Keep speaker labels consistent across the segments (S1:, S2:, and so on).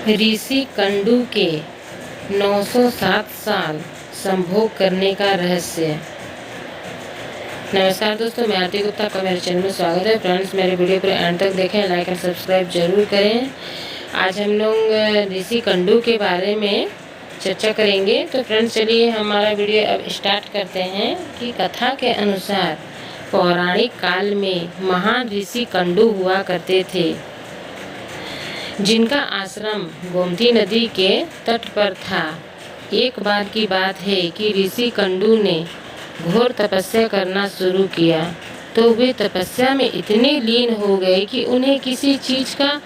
S1: ऋषि कंडू के 907 साल संभोग करने का रहस्य। नमस्कार दोस्तों, मैं आरती गुप्ता का मेरे चैनल में स्वागत है। फ्रेंड्स, मेरे वीडियो को एंड तक देखें, लाइक और सब्सक्राइब जरूर करें। आज हम लोग ऋषि कंडू के बारे में चर्चा करेंगे। तो फ्रेंड्स, चलिए हमारा वीडियो अब स्टार्ट करते हैं। कि कथा के अनुसार पौराणिक काल में महान ऋषि कंडू हुआ करते थे, जिनका आश्रम गोमती नदी के तट पर था। एक बार की बात है कि ऋषि कंडू ने घोर तपस्या करना शुरू किया, तो वे तपस्या में इतने लीन हो गए कि उन्हें किसी चीज का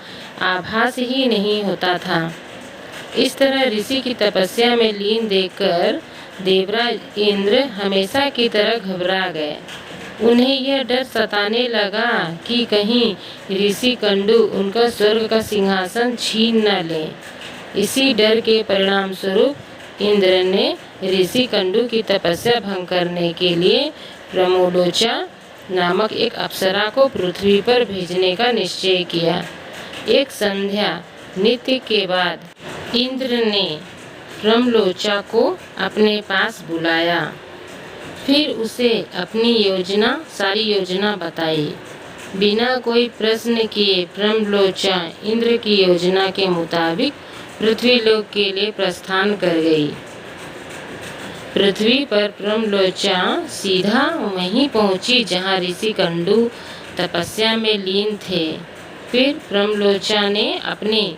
S1: आभास ही नहीं होता था। इस तरह ऋषि की तपस्या में लीन देखकर देवराज इंद्र हमेशा की तरह घबरा गए। उन्हें यह डर सताने लगा कि कहीं ऋषि कंडू उनका स्वर्ग का सिंहासन छीन न ले। इसी डर के परिणाम स्वरूप इंद्र ने ऋषि कंडू की तपस्या भंग करने के लिए प्रमोलोचा नामक एक अप्सरा को पृथ्वी पर भेजने का निश्चय किया। एक संध्या नृत्य के बाद इंद्र ने प्रमलोचा को अपने पास बुलाया, फिर उसे अपनी सारी योजना बताई। बिना कोई प्रश्न किए प्रमलोचा इंद्र की योजना के मुताबिक पृथ्वीलोक के लिए प्रस्थान कर गई। पृथ्वी पर प्रमलोचा सीधा वहीं पहुंची जहां ऋषि कंडू तपस्या में लीन थे। फिर प्रमलोचा ने अपनी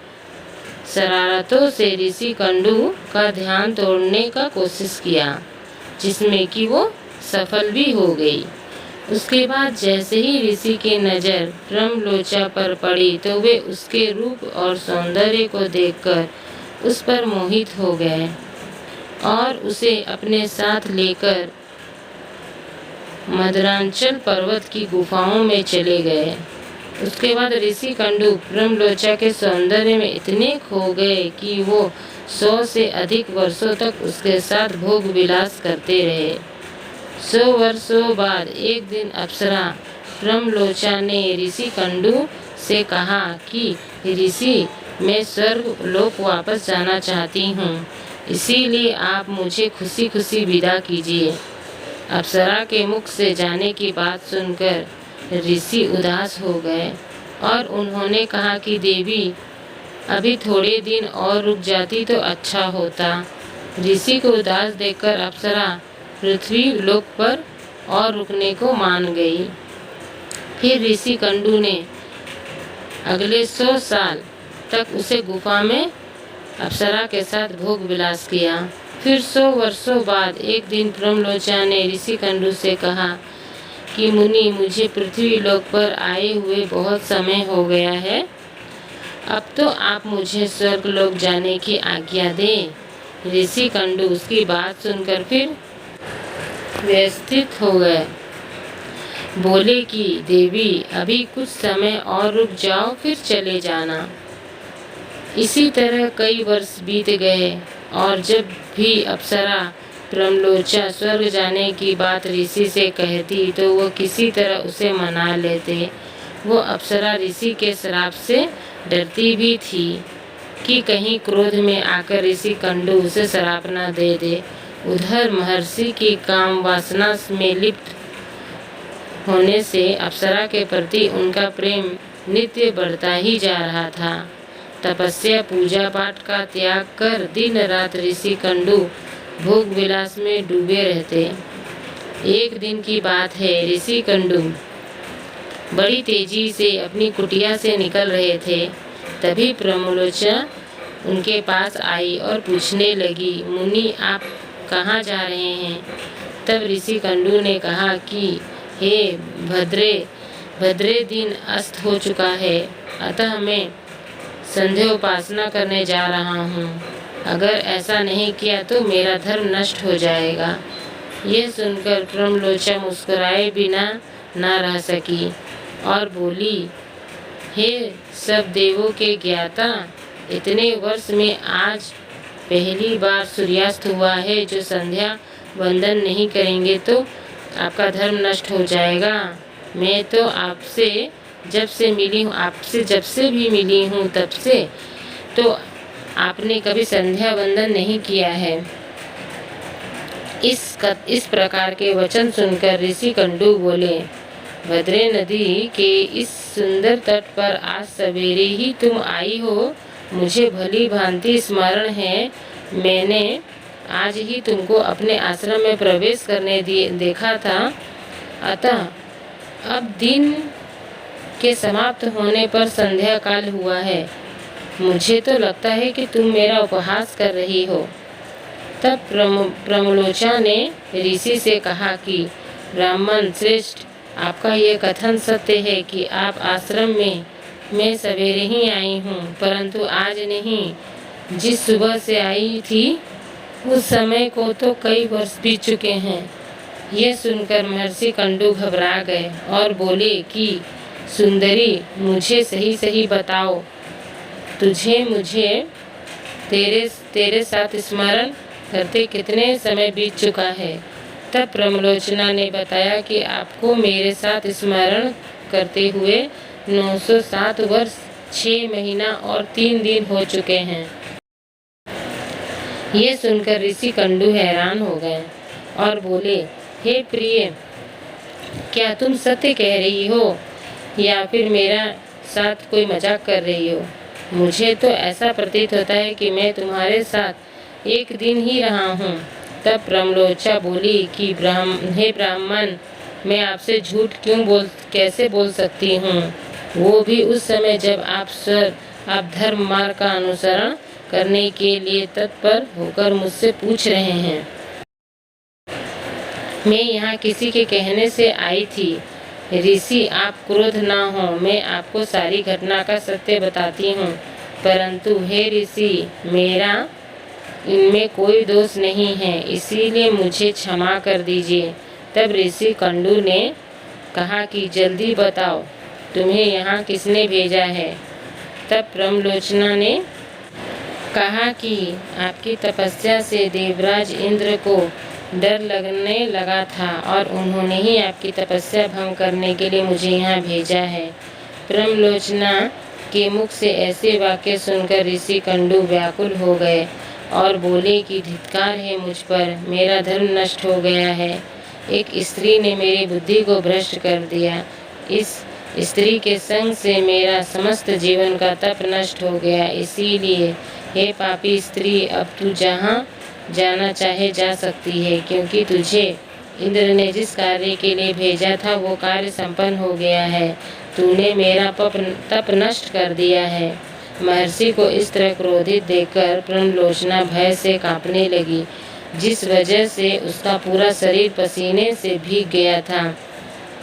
S1: शरारतों से ऋषि कंडू का ध्यान तोड़ने का कोशिश किया, जिसमें कि वो सफल भी हो गई। उसके बाद जैसे ही ऋषि की नज़र प्रमलोचा पर पड़ी, तो वे उसके रूप और सौंदर्य को देखकर उस पर मोहित हो गए और उसे अपने साथ लेकर मदरांचल पर्वत की गुफाओं में चले गए। उसके बाद ऋषि कंडू प्रमलोचा के सौंदर्य में इतने खो गए कि वो 100 से अधिक वर्षों तक उसके साथ भोग विलास करते रहे। 100 वर्षों बाद एक दिन अप्सरा प्रमलोचा ने ऋषि कंडू से कहा कि ऋषि, मैं स्वर्ग लोक वापस जाना चाहती हूँ, इसीलिए आप मुझे खुशी खुशी विदा कीजिए। अप्सरा के मुख से जाने की बात सुनकर ऋषि उदास हो गए और उन्होंने कहा कि देवी, अभी थोड़े दिन और रुक जाती तो अच्छा होता। ऋषि को उदास देखकर अप्सरा पृथ्वी लोक पर और रुकने को मान गई। फिर ऋषि कंडू ने अगले 100 साल तक उसे गुफा में अप्सरा के साथ भोग विलास किया। फिर 100 वर्षों बाद एक दिन प्रमलोचा ने ऋषि कंडू से कहा कि मुनि, मुझे पृथ्वी लोक पर आए हुए बहुत समय हो गया है, अब तो आप मुझे स्वर्ग लोक जाने की आज्ञा दें। ऋषि कंडू उसकी बात सुनकर फिर व्यवस्थित हो गए। बोले कि देवी, अभी कुछ समय और रुक जाओ, फिर चले जाना। इसी तरह कई वर्ष बीत गए और जब भी अप्सरा प्रमलोचा स्वर्ग जाने की बात ऋषि से कहती, तो वो किसी तरह उसे मना लेते। वो अप्सरा ऋषि के श्राप से डरती भी थी कि कहीं क्रोध में आकर ऋषि कंडू उसे श्राप न दे दे। उधर महर्षि की काम वासना में लिप्त होने से अप्सरा के प्रति उनका प्रेम नित्य बढ़ता ही जा रहा था। तपस्या पूजा पाठ का त्याग कर दिन रात ऋषि कंडू भोग विलास में डूबे रहते। एक दिन की बात है, ऋषि कंडू बड़ी तेजी से अपनी कुटिया से निकल रहे थे। तभी प्रमलोचा उनके पास आई और पूछने लगी, मुनि, आप कहाँ जा रहे हैं? तब ऋषि कंडू ने कहा कि हे भद्रे दिन अस्त हो चुका है, अतः मैं संध्या उपासना करने जा रहा हूँ। अगर ऐसा नहीं किया तो मेरा धर्म नष्ट हो जाएगा। यह सुनकर प्रमलोचा मुस्कुराए बिना न रह सकी और बोली, हे सब देवों के ज्ञाता, इतने वर्ष में आज पहली बार सूर्यास्त हुआ है। जो संध्या वंदन नहीं करेंगे तो आपका धर्म नष्ट हो जाएगा। मैं तो आपसे जब से भी मिली हूँ, तब से तो आपने कभी संध्या वंदन नहीं किया है। इस प्रकार के वचन सुनकर ऋषि कंडू बोले, भद्रे नदी के इस सुंदर तट पर आज सवेरे ही तुम आई हो। मुझे भली भांति स्मरण है, मैंने आज ही तुमको अपने आश्रम में प्रवेश करने देखा था। अतः अब दिन के समाप्त होने पर संध्या काल हुआ है। मुझे तो लगता है कि तुम मेरा उपहास कर रही हो। तब प्रमलोचा ने ऋषि से कहा कि ब्राह्मण श्रेष्ठ, आपका ये कथन सत्य है कि आप आश्रम में मैं सवेरे ही आई हूँ, परंतु आज नहीं। जिस सुबह से आई थी उस समय को तो कई वर्ष बीत चुके हैं। ये सुनकर महर्षि कंडू घबरा गए और बोले कि सुंदरी, मुझे सही सही बताओ, मुझे तेरे साथ स्मरण करते कितने समय बीत चुका है। तब प्रमलोचना ने बताया कि आपको मेरे साथ स्मरण करते हुए 907 वर्ष 6 महीना और 3 दिन हो चुके हैं। ये सुनकर ऋषि कंडू हैरान हो गए और बोले, हे प्रिय, क्या तुम सत्य कह रही हो या फिर मेरा साथ कोई मजाक कर रही हो? मुझे तो ऐसा प्रतीत होता है कि मैं तुम्हारे साथ एक दिन ही रहा हूँ। तब प्रमलोचा बोली कि हे ब्राह्मण, मैं आपसे झूठ कैसे बोल सकती हूँ, वो भी उस समय जब आप धर्म मार्ग का अनुसरण करने के लिए तत्पर होकर मुझसे पूछ रहे हैं। मैं यहाँ किसी के कहने से आई थी। ऋषि, आप क्रोध ना हो, मैं आपको सारी घटना का सत्य बताती हूँ, परंतु हे ऋषि, मेरा इनमें कोई दोष नहीं है, इसीलिए मुझे क्षमा कर दीजिए। तब ऋषि कंडू ने कहा कि जल्दी बताओ, तुम्हें यहाँ किसने भेजा है? तब प्रमलोचना ने कहा कि आपकी तपस्या से देवराज इंद्र को डर लगने लगा था और उन्होंने ही आपकी तपस्या भंग करने के लिए मुझे यहाँ भेजा है। प्रमलोचना के मुख से ऐसे वाक्य सुनकर ऋषि कंडू व्याकुल हो गए और बोले कि धिक्कार है मुझ पर, मेरा धर्म नष्ट हो गया है। एक स्त्री ने मेरी बुद्धि को भ्रष्ट कर दिया। इस स्त्री के संग से मेरा समस्त जीवन का तप नष्ट हो गया। इसीलिए हे पापी स्त्री, अब तू जहाँ जाना चाहे जा सकती है, क्योंकि तुझे इंद्र ने जिस कार्य के लिए भेजा था वो कार्य संपन्न हो गया है। तूने मेरा तप नष्ट कर दिया है। महर्षि को इस तरह क्रोधित देखकर प्रमलोचना भय से कांपने लगी, जिस वजह से उसका पूरा शरीर पसीने से भीग गया था।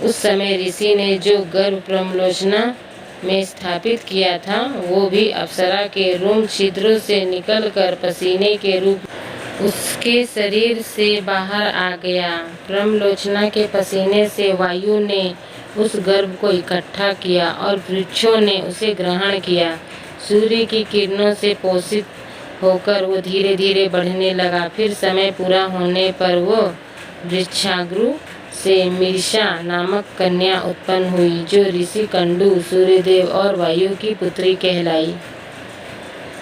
S1: उस समय ऋषि ने जो गर्भ प्रमलोचना में स्थापित किया था वो भी अप्सरा के रोम छिद्रों से निकलकर पसीने के रूप उसके शरीर से बाहर आ गया। प्रमलोचना के पसीने से वायु ने उस गर्भ को इकट्ठा किया और वृक्षों ने उसे ग्रहण किया। सूर्य की किरणों से पोषित होकर वो धीरे धीरे बढ़ने लगा। फिर समय पूरा होने पर वो वृक्षाग्रु से मीर्षा नामक कन्या उत्पन्न हुई, जो ऋषि कंडू, सूर्यदेव और वायु की पुत्री कहलाई।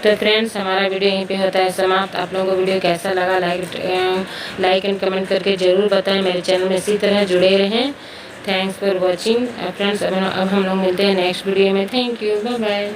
S1: तो फ्रेंड्स, हमारा वीडियो यहीं पे होता है समाप्त। आप लोगों को वीडियो कैसा लगा लाइक एंड कमेंट करके ज़रूर बताएं। मेरे चैनल में इसी तरह जुड़े रहें। Thanks for watching friends. अब हम लोग मिलते हैं नेक्स्ट वीडियो में। Thank you, bye bye.